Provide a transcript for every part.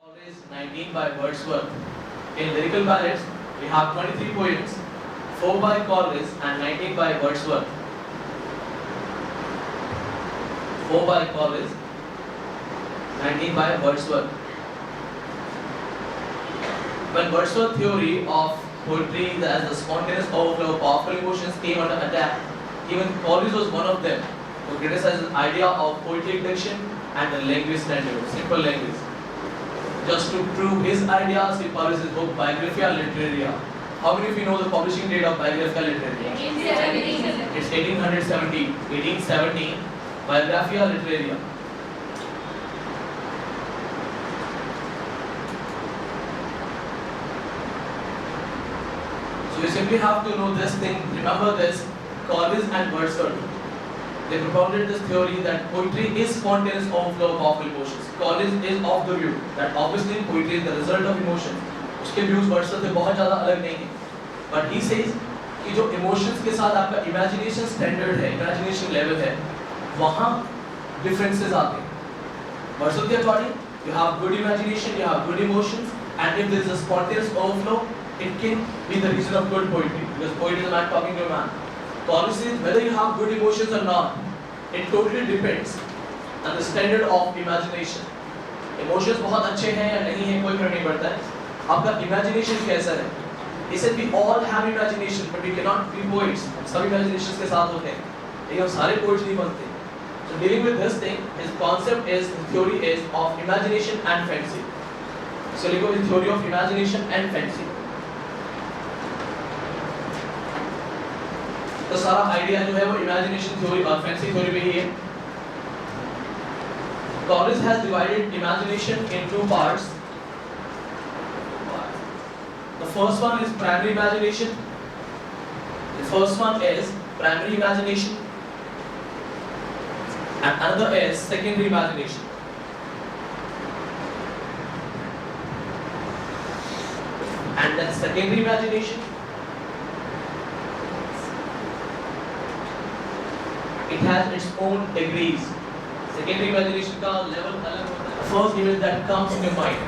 Is 19 by Wordsworth. In lyrical ballads, we have 23 poems, 4 by Corliss and 19 by Wordsworth. 4 by Corliss, 19 by Wordsworth. When Wordsworth's theory of poetry as the spontaneous overflow of powerful emotions came under attack, even Corliss was one of them who criticized the idea of poetic diction and the language standard, simple language. Just to prove his ideas, he published his book Biographia Literaria. How many of you know the publishing date of Biographia Literaria? 1817. It's 1870, Biographia Literaria. So you simply have to know this thing, remember this, Corliss and Wordsworth. They propounded this theory that poetry is spontaneous overflow of powerful emotions. Corliss is of the view that obviously poetry is the result of emotion. उसके views Wordsworth से बहुत ज़्यादा अलग नहीं हैं. But he says कि जो emotions के साथ आपका imagination standard है, imagination level है, वहाँ differences आते हैं. Wordsworth के according, you have good imagination, you have good emotions, and if there is a spontaneous overflow, it can be the reason of good poetry. Because poet is a man talking to a man. Corliss says whether you have good emotions or not, it totally depends on the standard of imagination. Emotions बहुत अच्छे हैं या नहीं हैं कोई फर्क नहीं पड़ता है. आपका imagination कैसा है? He said we all have imagination, but we cannot be poets. सब imaginations के साथ होते हैं, लेकिन हम सारे poets नहीं बनते. So dealing with this thing, his concept is, his theory is of imagination and fancy. So लिखो his theory of imagination and fancy. तो सारा आइडिया जो है वो इमेजिनेशन थ्योरी और फैंसी थ्योरी पे ही है. Corliss has divided imagination in two parts. The first one is primary imagination. And another is secondary imagination. And that secondary imagination, it has its own degrees. Secondary imagination का level अलग होता है. First image that comes in your mind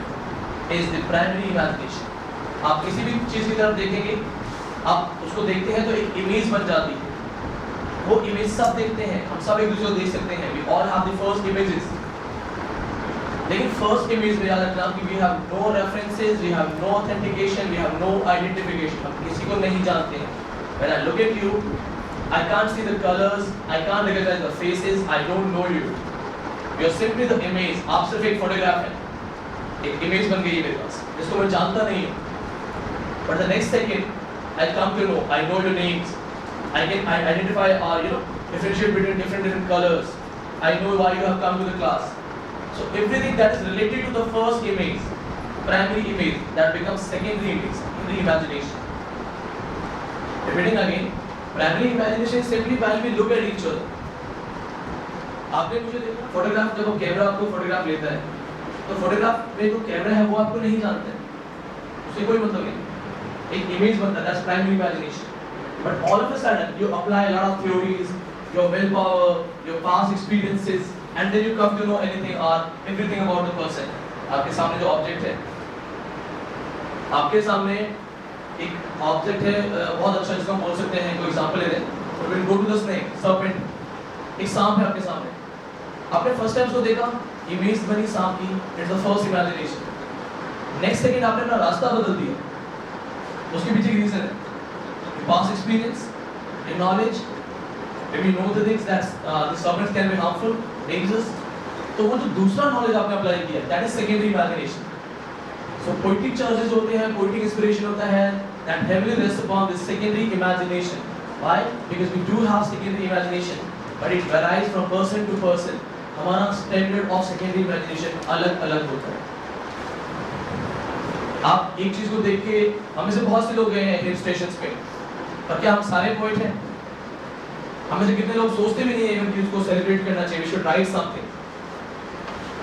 is the primary imagination. आप किसी भी चीज की तरफ देखेंगे, आप उसको देखते हैं तो एक इमेज बन जाती है. वो इमेज सब देखते हैं, हम सब एक दूसरे को देख सकते हैं. We all have the first images. लेकिन first image में याद रखना कि we have no references, we have no authentication, we have no identification. हम किसी को नहीं जानते हैं. When I look at you, I can't see the colors, I can't recognize the faces, I don't know you. You are simply the image. आप सिर्फ एक photograph है, एक इमेज बन गई है मेरे पास, जिसको मैं जानता नहीं हूँ. But the next second, I come to know, I know your names, I can identify or differentiate between different colors. I know why you have come to the class. So everything that is related to the first image, primary image, that becomes secondary image in the imagination. Repeating again. Primary imagination is simply while we look at each other. आपने मुझे देखा photograph, जब वो camera आपको photograph लेता है, तो photograph में जो कैमरा है वो आपको नहीं जानता है, उससे कोई मतलब नहीं. एक इमेज बनता है, that's primary imagination. But all of a sudden you apply a lot of theories, your willpower, your past experiences, and then you come to know anything or everything about the person. आपके सामने जो object है, आपके सामने एक object है बहुत अच्छा, जिसको हम बोल सकते हैं, कोई एग्जांपल ले लें. We will go to the snake, serpent. एक सांप है आपके सामने. आपने फर्स्ट टाइम उसको देखा, इमेज बनी सांप की, it's the first imagination. Next second आपने अपना रास्ता बदल दिया, उसके पीछे एक रीजन है. Past experience, knowledge, maybe you know the things that the serpents can be harmful, dangerous. तो वो जो दूसरा नॉलेज आपने अप्लाई किया, that is secondary imagination. So poetic charges होते हैं, poetic inspiration होता है, that heavily rests upon this secondary imagination. Why? Because we do have secondary imagination, but it varies from person to person. हमारा standard of secondary imagination अलग-अलग होता है. आप एक चीज को देख के, हमें से बहुत से लोग गए हैं हिल स्टेशंस पे, पर क्या हम सारे पोएट हैं? हमें से कितने लोग सोचते भी नहीं हैं कि उसको सेलिब्रेट करना चाहिए, we should write something.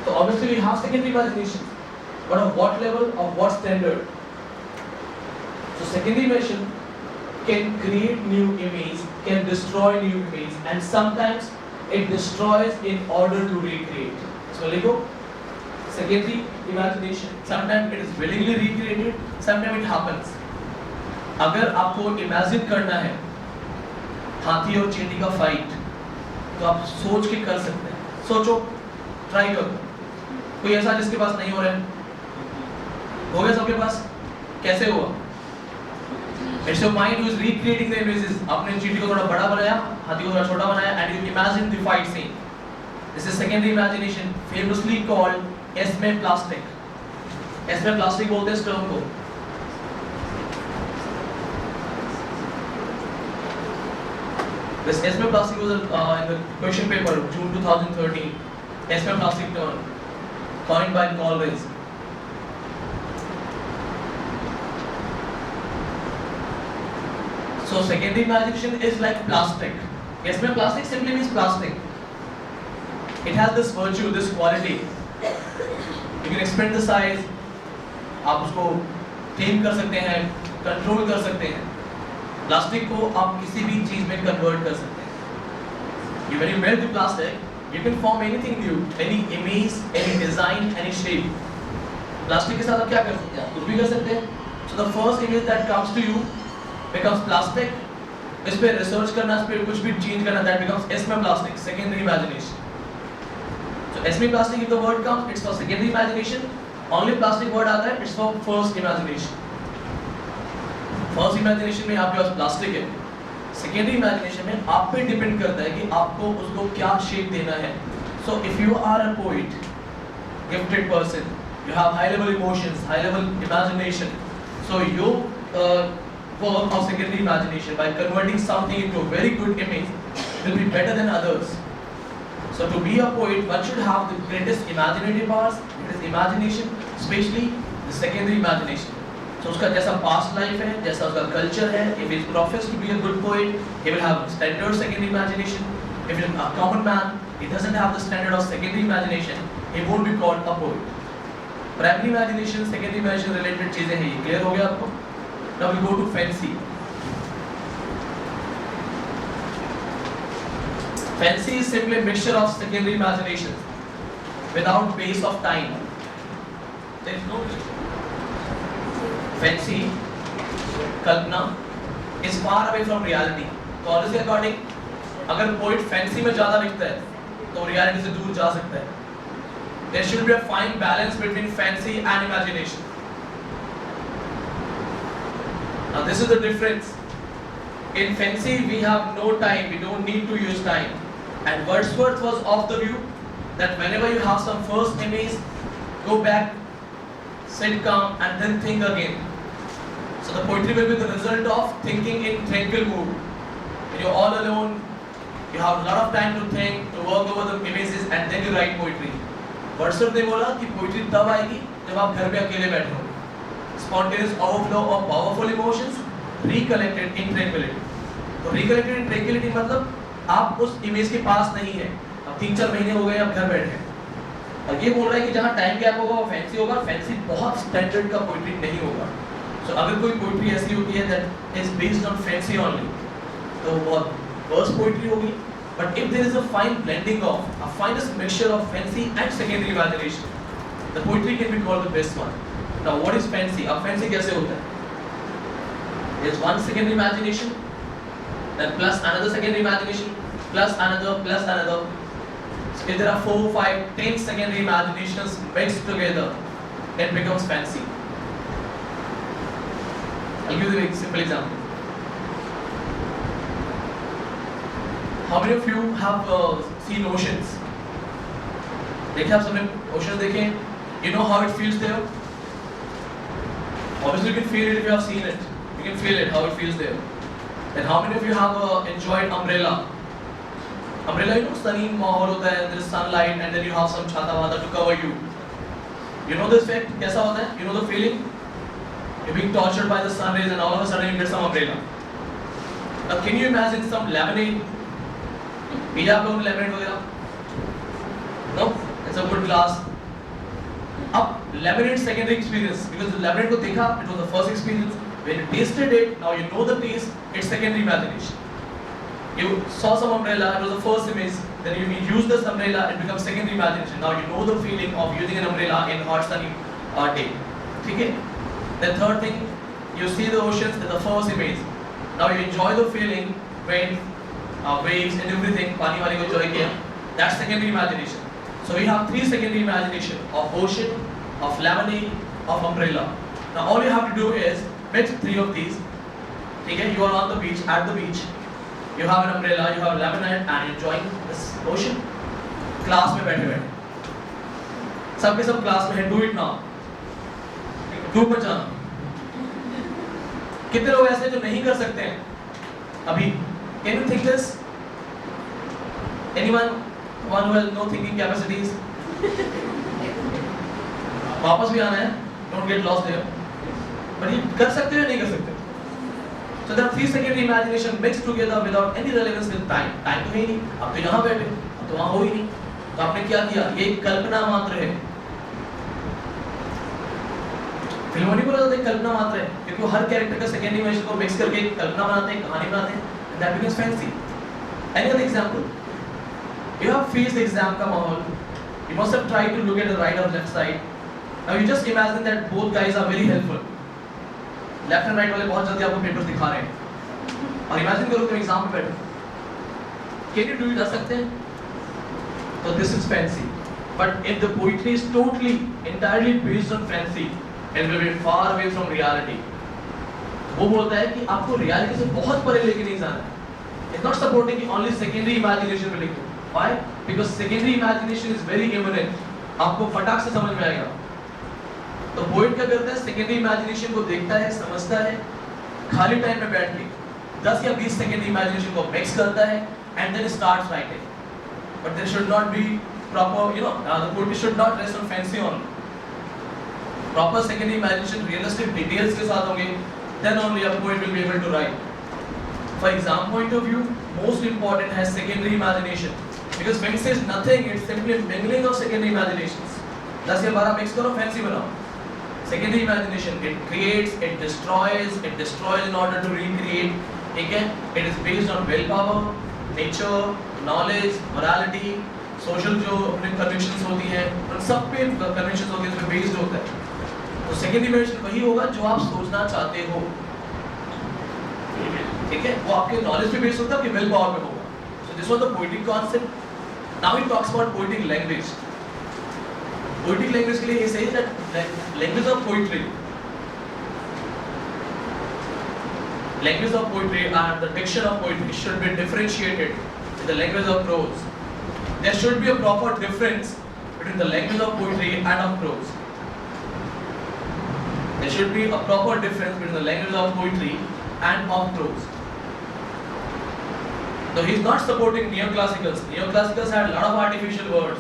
तो obviously we have secondary imagination. But of what level, of what standard? So secondary imagination can create new image, can destroy new image, and sometimes it destroys in order to recreate. So लिखो, Secondary imagination, sometimes it is willingly recreated, sometimes it happens. अगर आपको imagine करना है हाथी और चींटी का fight, तो आप सोच के कर सकते हैं. सोचो, ट्राई करो. कोई ऐसा जिसके पास नहीं हो रहा है? हो गया सबके पास? कैसे हुआ? It's your mind who is recreating the images. आपने चींटी को थोड़ा बड़ा बनाया, हाथी को थोड़ा छोटा बनाया, and you imagine the fight scene. This is secondary imagination, famously called plastic. plastic बोलते हैं इस टर्म को. This plastic was in the question paper June 2013. plastic term coined by Reliance. So secondary imagination is like plastic. plastic simply means plastic. It has this virtue, this quality. You can expand the size. आप उसको tame कर सकते हैं, control कर सकते हैं. Plastic को आप किसी भी चीज में convert कर सकते हैं. When you melt the plastic, you can form anything new, any image, any design, any shape. Plastic के साथ आप क्या कर सकते हैं? कुछ भी कर सकते हैं. So the first image that comes to you becomes plastic. इस पे research करना, इस पे कुछ भी change करना, that becomes plastic, secondary imagination. So plastic, if the word comes, it's for secondary imagination. Only plastic word आता है, it's for first imagination. First imagination में आपके पास plastic है. Secondary imagination में आप पे depend करता है कि आपको उसको क्या shape देना है. So if you are a poet, gifted person, you have high level emotions, high level imagination. So you work of secondary imagination by converting something into a very good image will be better than others. So to be a poet, one should have the greatest imaginative powers, greatest imagination, especially the secondary imagination. So उसका जैसा past life है, जैसा उसका culture है, if he professes to be a good poet, he will have standard secondary imagination. If he is a common man, he doesn't have the standard of secondary imagination, he won't be called a poet. Primary imagination, secondary imagination related चीजें हैं, ये clear हो गया आपको? Now we go to fancy. Fancy is simply a mixture of secondary imagination without base of time. There is no fancy, kalpana is far away from reality. तो और इसके according, अगर poet fancy में ज़्यादा लिखता है, तो reality से दूर जा सकता है. There should be a fine balance between fancy and imagination. Now this is the difference. In fancy we have no time, we don't need to use time. And Wordsworth was of the view that whenever you have some first image, go back, sit calm and then think again. So the poetry will be the result of thinking in tranquil mood. When you're all alone, you have a lot of time to think, to work over the images and then you write poetry. Wordsworth ने बोला कि poetry तब आएगी जब आप घर पे अकेले बैठे हो. Spontaneous overflow of powerful emotions recollected in tranquility. तो recollected in tranquility मतलब आप उस इमेज के पास नहीं है. अब 3-4 महीने हो गए, आप घर बैठे हैं. और ये बोल रहा है कि जहाँ टाइम गैप होगा वो फैंसी होगा. फैंसी बहुत स्टैंडर्ड का पोइट्री नहीं होगा. सो अगर कोई पोइट्री ऐसी होती है that is based on fancy only, तो बहुत वर्स्ट पोइट्री होगी. But if there is a fine blending of a finest mixture of fancy and secondary imagination, the poetry can be called the best one. Now what is fancy? अब fancy कैसे होता है? There is one secondary imagination, then plus another secondary imagination, plus another. So if there are 4, 5, 10 secondary imaginations mixed together, it becomes fancy. I'll give you a simple example. How many of you have seen oceans? देखे आप सबने oceans देखे? You know how it feels there? Obviously you can feel it if you have seen it. You can feel it, how it feels there. And how many of you have enjoyed umbrella? Umbrella, you know, sunny माहौल होता है, there is sunlight, and then you have some छाता वाता to cover you. You know this effect? कैसा होता है? You know the feeling? You're being tortured by the sun rays, and all of a sudden you get some umbrella. Now, can you imagine some lemonade? पिया आप लोगों ने lemonade वगैरह? No, it's a good glass. अब lemonade secondary experience, because the lemonade को देखा, it was the first experience. When you tasted it, now you know the taste, it's secondary imagination. You saw some umbrella, it was the first image, then you use this umbrella, it becomes secondary imagination. Now you know the feeling of using an umbrella in hot sunny day. Okay? The third thing, you see the oceans in the first image. Now you enjoy the feeling when waves and everything, pani wali ko enjoy kiya. That's secondary imagination. So we have three secondary imagination of ocean, of lemonade, of umbrella. Now all you have to do is mix three of these. Okay? You are on the beach, at the beach. You have an umbrella, you have lemonade, and you're enjoying this ocean. Class में बैठे बैठे सबके सब class में है. Do it now. Group में जाना. कितने लोग ऐसे जो नहीं कर सकते हैं अभी? Can you think this? Anyone? One who has no thinking capacities? वापस भी आना है. Don't get lost there. But ये कर सकते हो या नहीं कर सकते? So there are three secondary imagination mixed together without any relevance with time. Time तो है ही नहीं. अब तो यहाँ बैठे, अब तो वहाँ हो ही नहीं. तो आपने क्या किया? ये एक कल्पना मात्र है. फिल्मों नहीं बोला जाता कल्पना मात्र है, क्योंकि वो हर कैरेक्टर का सेकेंडरी इमेजिनेशन को मिक्स करके एक कल्पना बनाते हैं, कहानी बनाते हैं. And that becomes fancy. Any other example? You have faced the exam का माहौल. You must have tried to look at the right or left side. Now you just imagine that both guys are very helpful. Left and right वाले बहुत जल्दी आपको papers दिखा रहे हैं और इमेजिन करो तुम एग्जाम में बैठो. Can you do it? कर सकते हैं? तो this is fancy. But if the poetry is totally entirely based on fancy and will be far away from reality. वो बोलता है कि आपको रियलिटी से बहुत परे लेके नहीं जाना है. इट्स नॉट सपोर्टिंग कि ओनली सेकेंडरी इमेजिनेशन पे लिखो. Why? Because secondary imagination is very eminent. आपको फटाक से समझ में आएगा. तो पोएट क्या करता है? सेकेंडरी इमेजिनेशन को देखता है, समझता है, खाली टाइम में बैठ के 10 या 20 सेकेंडरी इमेजिनेशन को मिक्स करता है and then starts writing. But there should not be proper, the poetry should not rest on fancy only. Proper secondary imagination realistic details के साथ होंगे, then only a poet will be able to write. For exam point of view, most important has secondary imagination, because fancy is nothing, it's simply mingling of secondary imaginations. 10 या 12 mix करो, fancy बनाओ. Secondary imagination, it creates, it destroys in order to recreate. ठीक है? It is based on willpower, nature, knowledge, morality, social जो अपने convictions होती हैं, उन सब पे convictions होती हैं, उस पे based होता है. तो secondary imagination वही होगा जो आप सोचना चाहते हो. ठीक है? वो आपके knowledge पे based होता है, आपके willpower पे होगा. So this was the poetic concept. Now it talks about poetic language. Poetic language के लिए ये सही है that language of poetry and the diction of poetry should be differentiated with the language of prose. There should be a proper difference between the language of poetry and of prose. There should be a proper difference between the language of poetry and of prose. So he is not supporting neoclassicals. Neoclassicals had a lot of artificial words.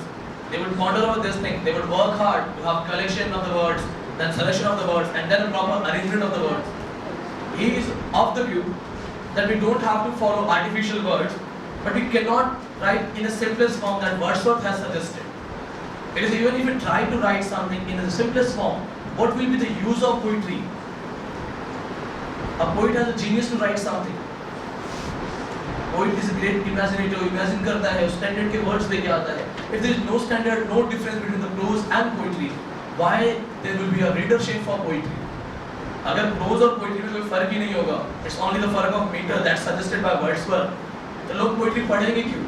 They would ponder over this thing. They would work hard to have collection of the words, then selection of the words, and then a proper arrangement of the words. He is of the view that we don't have to follow artificial words, but we cannot write in the simplest form that Wordsworth has suggested. Because even if we try to write something in the simplest form, what will be the use of poetry? A poet has a genius to write something. Poet is a great imaginator. Imagine करता है, standard के words लेके आता है. If there is no standard, no difference between the prose and poetry, why there will be a readership for poetry? अगर prose और poetry में कोई फर्क ही नहीं होगा, it's only the फर्क of meter that's suggested by Wordsworth. तो लोग poetry पढ़ेंगे क्यों?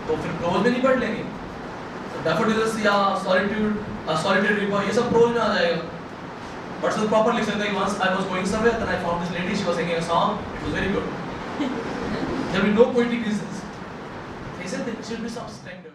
तो फिर prose में नहीं पढ़ लेंगे. तो daffodils या solitude, solitary river, ये सब prose में आ जाएगा. Wordsworth proper लिख सकता है. Once I was going somewhere, then I found this lady. She was singing a song. It was very good. There will be no poetic reasons. He said there should be some standard.